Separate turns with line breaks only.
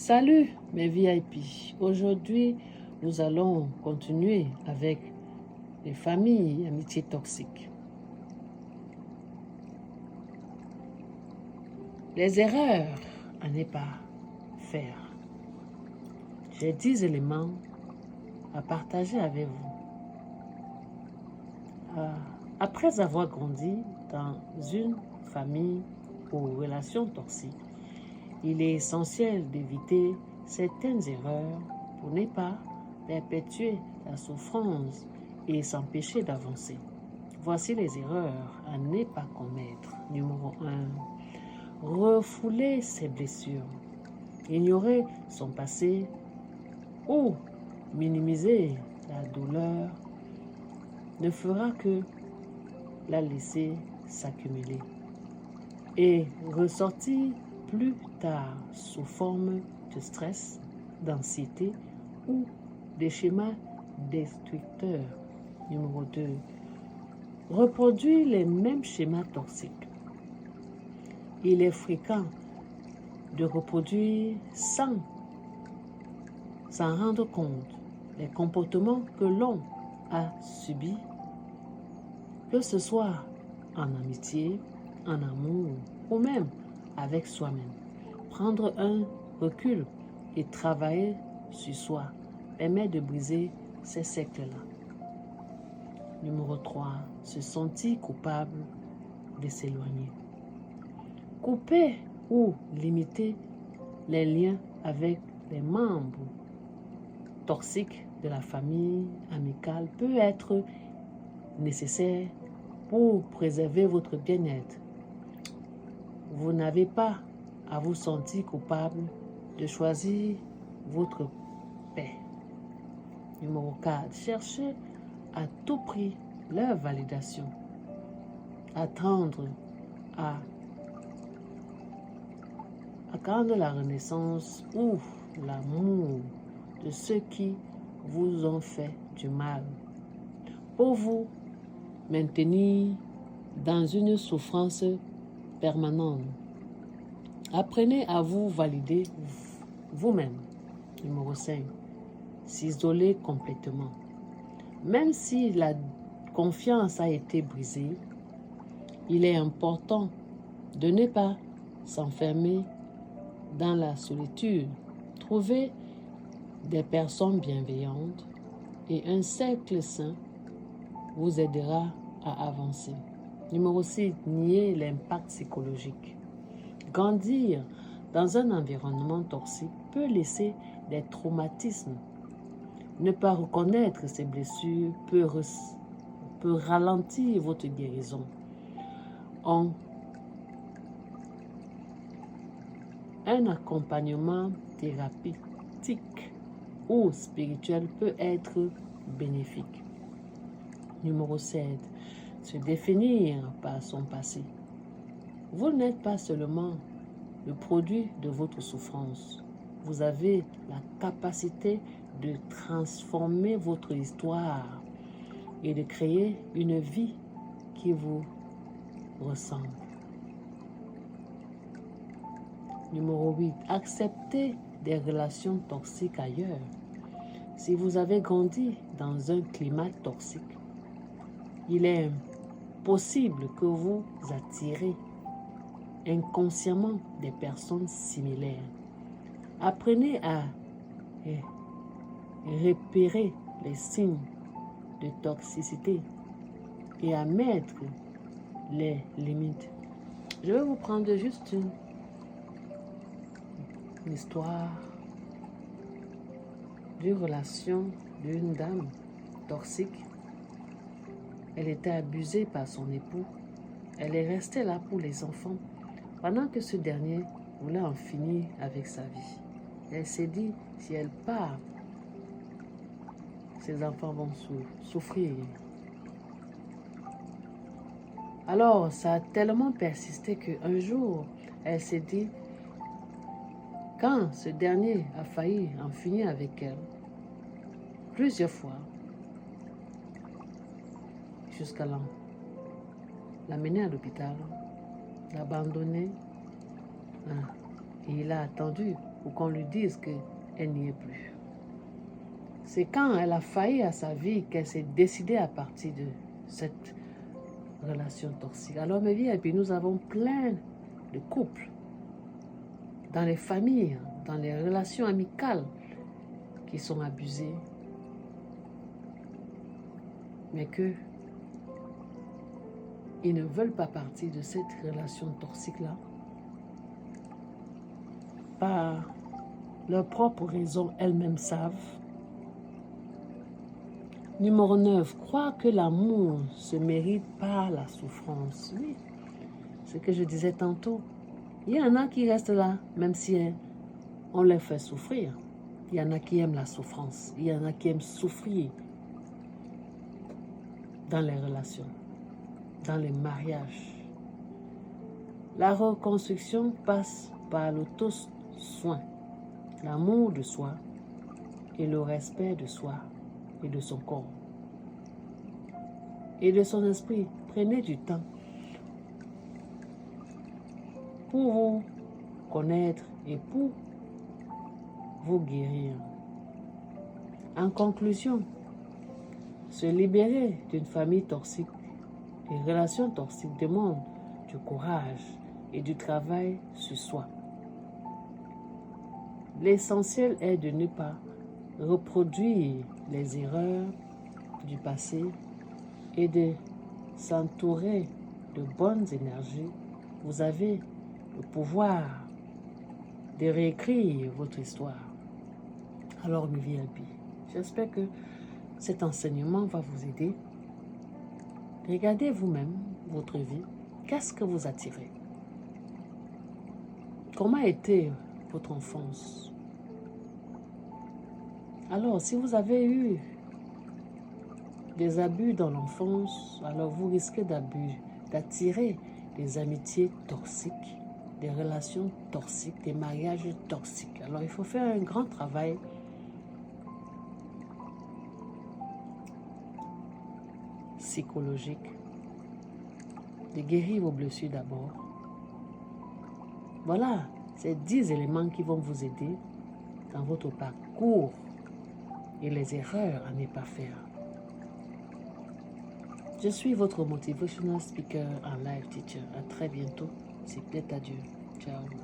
Salut mes VIP. Aujourd'hui, nous allons continuer avec les familles et amitiés toxiques. Les erreurs à ne pas faire. J'ai 10 éléments à partager avec vous. Après avoir grandi dans une famille ou relation toxique, il est essentiel d'éviter certaines erreurs pour ne pas perpétuer la souffrance et s'empêcher d'avancer. Voici les erreurs à ne pas commettre. Numéro 1. Refouler ses blessures. Ignorer son passé ou minimiser la douleur ne fera que la laisser s'accumuler et ressortir plus tard sous forme de stress, d'anxiété ou des schémas destructeurs. Numéro 2. Reproduire les mêmes schémas toxiques. Il est fréquent de reproduire sans s'en rendre compte les comportements que l'on a subis, que ce soit en amitié, en amour ou même avec soi-même. Prendre un recul et travailler sur soi permet de briser ces cercles-là. Numéro 3. Se sentir coupable de s'éloigner. Couper ou limiter les liens avec les membres toxiques de la famille amicale peut être nécessaire pour préserver votre bien-être. Vous n'avez pas à vous sentir coupable de choisir votre paix. Numéro 4. Cherchez à tout prix leur validation. Attendre à attendre la renaissance ou l'amour de ceux qui vous ont fait du mal pour vous maintenir dans une souffrance permanente. Apprenez à vous valider vous-même. Numéro 5. S'isoler complètement. Même si la confiance a été brisée, il est important de ne pas s'enfermer dans la solitude. Trouver des personnes bienveillantes et un cercle sain vous aidera à avancer. Numéro 6. Nier l'impact psychologique. Grandir dans un environnement toxique peut laisser des traumatismes. Ne pas reconnaître ces blessures peut ralentir votre guérison. Un accompagnement thérapeutique ou spirituel peut être bénéfique. Numéro 7. Se définir par son passé. Vous n'êtes pas seulement le produit de votre souffrance. Vous avez la capacité de transformer votre histoire et de créer une vie qui vous ressemble. Numéro 8. Accepter des relations toxiques ailleurs. Si vous avez grandi dans un climat toxique, il est possible que vous attirez inconsciemment des personnes similaires. Apprenez à repérer les signes de toxicité et à mettre les limites. Je vais vous prendre juste une histoire d'une relation d'une dame toxique. Elle était abusée par son époux. Elle est restée là pour les enfants pendant que ce dernier voulait en finir avec sa vie. Elle s'est dit, si elle part, ses enfants vont souffrir. Alors, ça a tellement persisté qu'un jour, elle s'est dit, quand ce dernier a failli en finir avec elle, plusieurs fois, jusqu'à l'amener à l'hôpital, l'abandonner, et il a attendu ou qu'on lui dise qu'elle n'y est plus. C'est quand elle a failli à sa vie qu'elle s'est décidée à partir de cette relation toxique. Alors mes vies, et puis nous avons plein de couples, dans les familles, dans les relations amicales, qui sont abusés, mais que ils ne veulent pas partir de cette relation toxique-là par leurs propres raisons, elles-mêmes savent. Numéro 9, croire que l'amour se mérite par la souffrance. Oui, ce que je disais tantôt. Il y en a qui restent là, même si on les fait souffrir. Il y en a qui aiment la souffrance. Il y en a qui aiment souffrir dans les relations, dans les mariages. La reconstruction passe par l'auto-soin, l'amour de soi et le respect de soi et de son corps et de son esprit. Prenez du temps pour vous connaître et pour vous guérir. En conclusion, se libérer d'une famille toxique, des relations toxiques demande du courage et du travail sur soi. L'essentiel est de ne pas reproduire les erreurs du passé et de s'entourer de bonnes énergies. Vous avez le pouvoir de réécrire votre histoire. Alors, mes VIP, j'espère que cet enseignement va vous aider. Regardez vous-même votre vie. Qu'est-ce que vous attirez? Comment était votre enfance? Alors, si vous avez eu des abus dans l'enfance, alors vous risquez d'attirer des amitiés toxiques, des relations toxiques, des mariages toxiques. Alors, il faut faire un grand travail psychologique, de guérir vos blessures d'abord. Voilà, ces 10 éléments qui vont vous aider dans votre parcours et les erreurs à ne pas faire. Je suis votre motivational speaker en live teacher. À très bientôt. C'est peut-être à Dieu. Ciao.